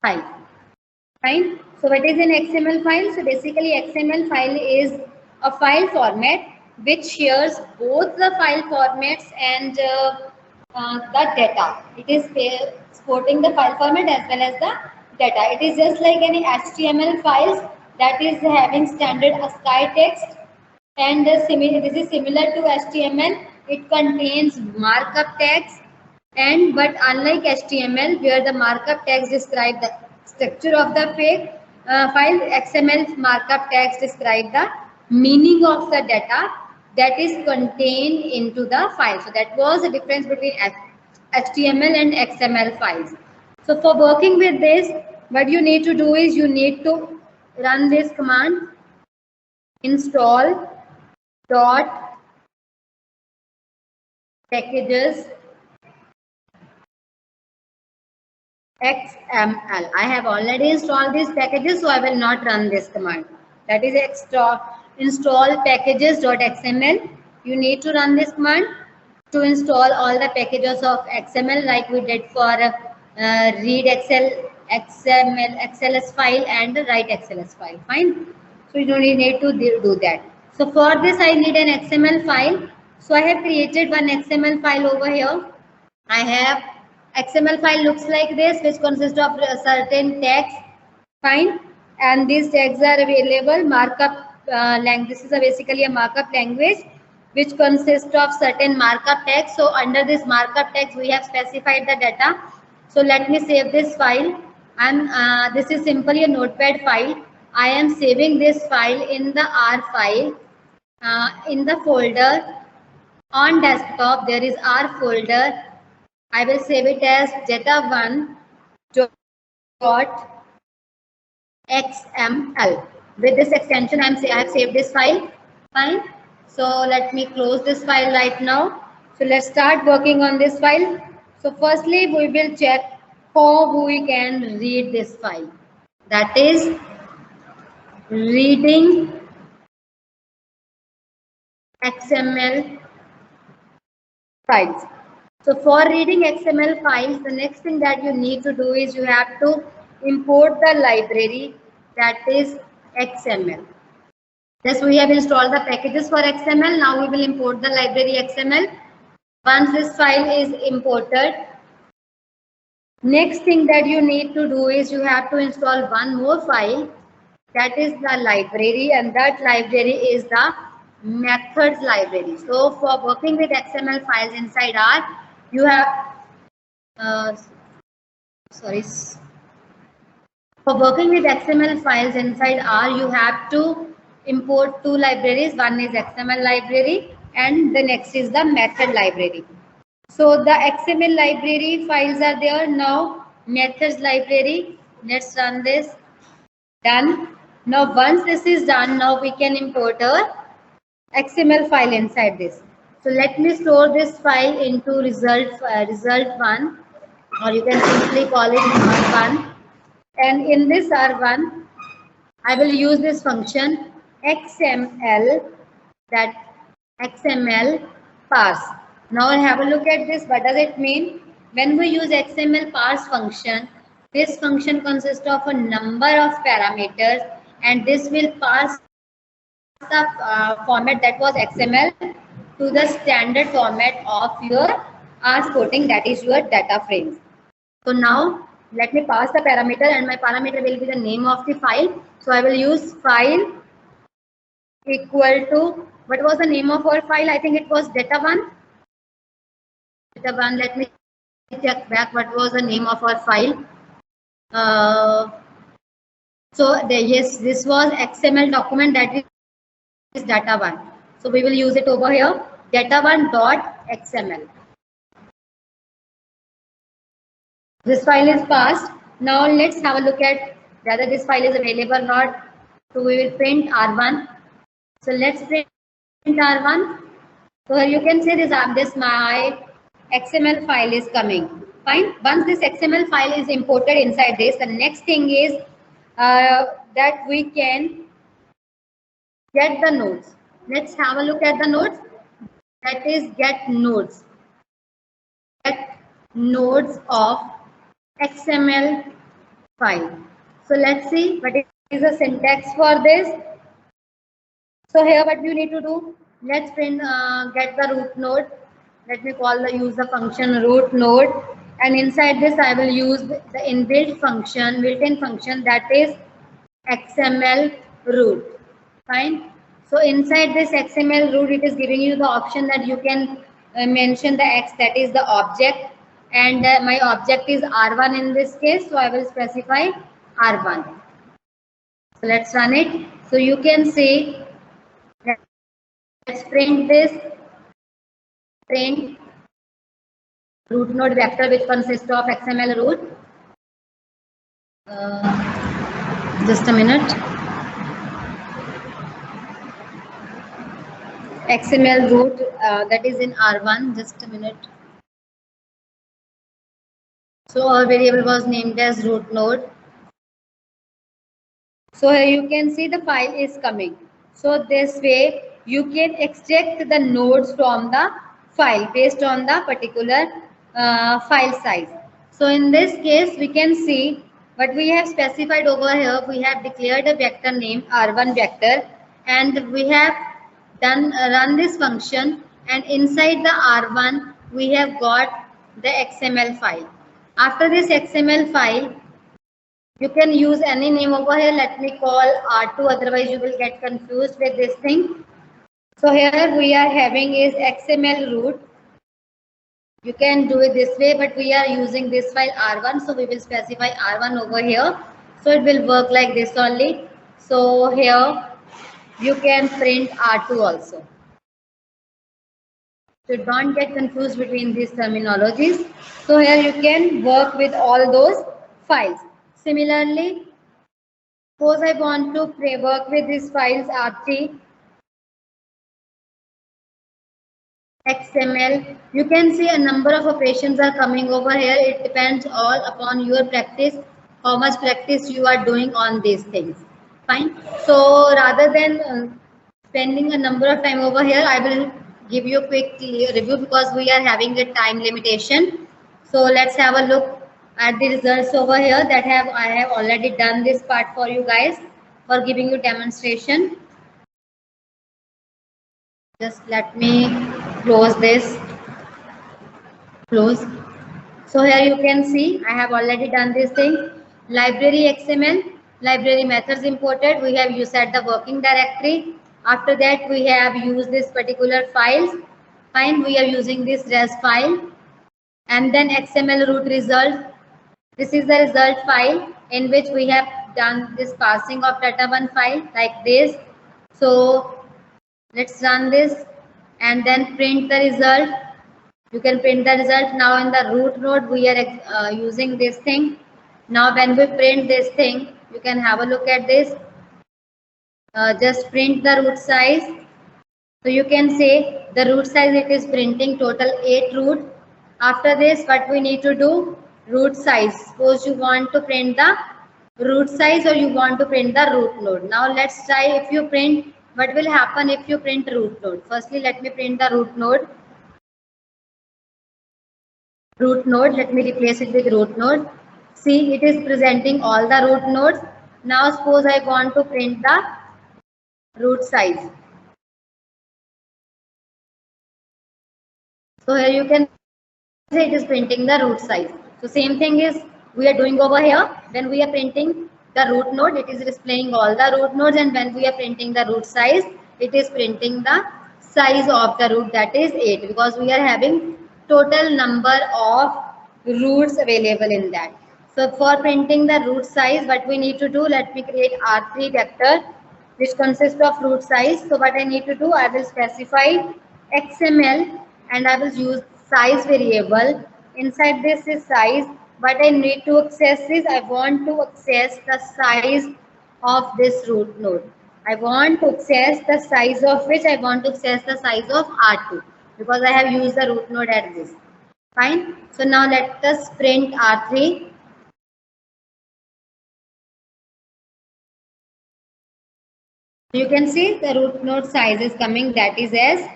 file. Fine. So what is an XML file? So basically XML file is a file format which shares both the file formats and the data. It is supporting the file format as well as the data. It is just like any HTML files that is having standard ASCII text, and this is similar to HTML. It contains markup tags, and but unlike HTML where the markup tags describe the structure of the file, XML markup tags describe the meaning of the data that is contained into the file. So that was the difference between HTML and XML files. So for working with this, what you need to do is you need to run this command: install dot packages XML. I have already installed these packages, so I will not run this command. That is install packages.xml. You need to run this command to install all the packages of XML, like we did for read XML, XLS file and write XLS file. Fine. So you don't need to do that. So for this, I need an XML file. So I have created one XML file over here. I have XML file looks like this, which consists of certain tags. Fine, and these tags are available. Markup language. This is basically a markup language which consists of certain markup tags. So under this markup tags, we have specified the data. So let me save this file, and this is simply a notepad file. I am saving this file in the R file in the folder on desktop. There is R folder. I will save it as data1.xml. With this extension, I have saved this file. Fine. So let me close this file right now. So let's start working on this file. So firstly, we will check how we can read this file. That is reading XML files. So for reading XML files, the next thing that you need to do is you have to import the library that is XML. Thus we have installed the packages for XML. Now we will import the library XML. Once this file is imported, next thing that you need to do is you have to install one more file, that is the library, and that library is the methods library. So for working with XML files inside R, you have for working with XML files inside R, you have to import two libraries. One is XML library and the next is the method library. So the XML library files are there. Now methods library, let's run this. Done. Now once this is done, now we can import a XML file inside this. So let me store this file into result1, or you can simply call it R1. And in this R1, I will use this function XML, that XML parse. Now have a look at this. What does it mean? When we use XML parse function, this function consists of a number of parameters, and this will parse the format that was XML to the standard format of your R supporting, that is your data frames. So now let me pass the parameter, and my parameter will be the name of the file. So I will use file equal to, what was the name of our file? I think it was data1. Data1, let me check back what was the name of our file. Yes, this was XML document, that is data1. So we will use it over here, data1.xml. This file is passed. Now let's have a look at whether this file is available or not. So we will print R1. So let's print R1. So here you can see this my XML file is coming. Fine. Once this XML file is imported inside this, the next thing is that we can get the nodes. Let's have a look at the nodes. That is get nodes. Get nodes of XML file. So let's see what is the syntax for this. So here what you need to do, let's print get the root node. Let me use the function root node, and inside this I will use the inbuilt function, built-in function, that is XML root. Fine. So inside this XML root, it is giving you the option that you can mention the X, that is the object, and my object is R1 in this case, so I will specify R1. So let's run it. So you can see, let's print this, print root node vector which consists of XML root. Just a minute. XML root that is in R1. Just a minute. So our variable was named as root node. So here you can see the file is coming. So this way you can extract the nodes from the file based on the particular file size. So in this case we can see what we have specified over here. We have declared a vector name R1 vector, and we have done run this function, and inside the R1 we have got the XML file. After this XML file, you can use any name over here. Let me call R2, otherwise you will get confused with this thing. So here we are having is XML root. You can do it this way, but we are using this file R1, so we will specify R1 over here. So it will work like this only. So here you can print R2 also. So don't get confused between these terminologies. So here you can work with all those files. Similarly, suppose I want to work with these files R3, XML. You can see a number of operations are coming over here. It depends all upon your practice, how much practice you are doing on these things. Fine. So rather than spending a number of time over here, I will give you a quick review because we are having a time limitation. So let's have a look at the results over here that I have already done this part for you guys for giving you demonstration. Just let me close this. Close. So here you can see I have already done this thing. Library XML, library methods imported. We have used at the working directory. After that we have used this particular files. Fine, we are using this res file, and then XML root result. This is the result file in which we have done this passing of data1 file like this. So let's run this and then print the result. You can print the result. Now in the root node we are using this thing. Now when we print this thing, you can have a look at this. Just print the root size. So you can say the root size, it is printing total 8 root. After this, what we need to do, root size. Suppose you want to print the root size or you want to print the root node. Now let's try if you print, what will happen if you print root node. Firstly, let me print the root node. Root node, let me replace it with root node. See, it is presenting all the root nodes. Now suppose I want to print the root size. So here you can say it is printing the root size. So same thing is we are doing over here. When we are printing the root node, it is displaying all the root nodes, and when we are printing the root size, it is printing the size of the root, that is 8, because we are having total number of roots available in that. So for printing the root size, what we need to do, let me create R3 vector which consists of root size. So what I need to do, I will specify XML and I will use size variable. Inside this is size. What I need to access is, I want to access the size of this root node. I want to access the size of which I want to access the size of R2 because I have used the root node at this. Fine. So now let us print R3. You can see the root node size is coming, that is as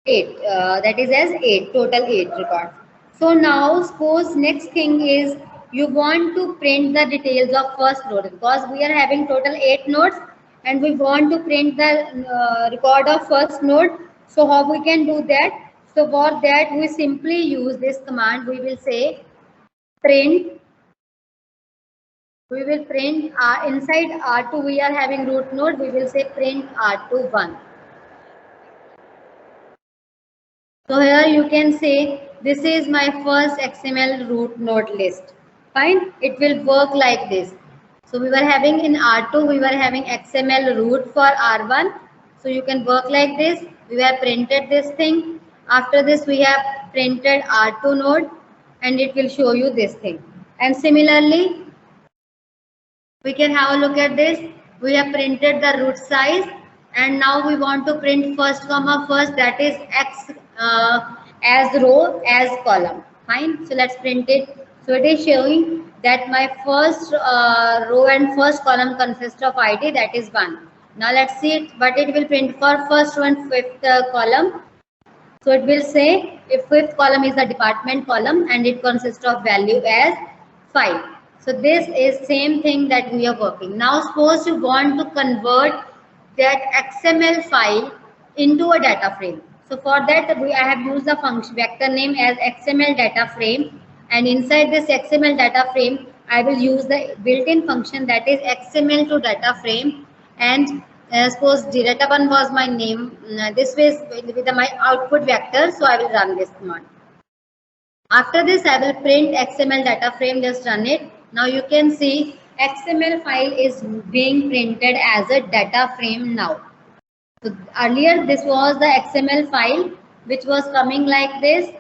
8. That is as 8, total 8 records. So now suppose next thing is you want to print the details of first node, because we are having total 8 nodes and we want to print the record of first node. So how we can do that? So for that we simply use this command. We will say print, we will print inside R2 we are having root node, we will say print R2 1. So here you can say this is my first XML root node list. Fine, it will work like this. So we were having in R2, we were having XML root for R1. So you can work like this. We have printed this thing. After this, we have printed R2 node and it will show you this thing. And similarly, we can have a look at this. We have printed the root size and now we want to print first comma first, that is X as row as column. Fine, so let's print it. So it is showing that my first row and first column consist of ID, that is 1. Now let's see it, but it will print for first row and fifth column. So it will say if fifth column is the department column and it consists of value as 5. So this is same thing that we are working. Now suppose you want to convert that XML file into a data frame. So for that I have used the function vector name as XML data frame, and inside this XML data frame I will use the built-in function that is XML to data frame, and suppose data1 was my name, this was with my output vector, so I will run this command. After this I will print XML data frame, just run it. Now you can see XML file is being printed as a data frame now. So earlier this was the XML file which was coming like this,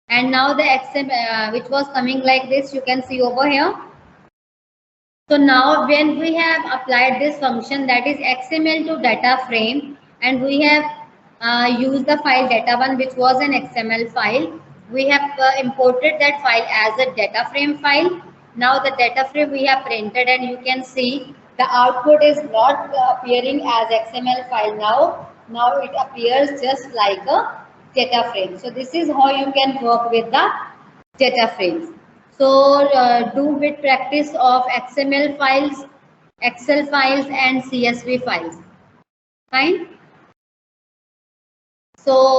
and now the XML which was coming like this, you can see over here. So now when we have applied this function, that is XML to data frame, and we have used the file data1 which was an XML file, we have imported that file as a data frame file. Now the data frame we have printed, and you can see the output is not appearing as XML file now. Now it appears just like a data frame. So this is how you can work with the data frames. So do with practice of XML files, Excel files and CSV files. Fine. So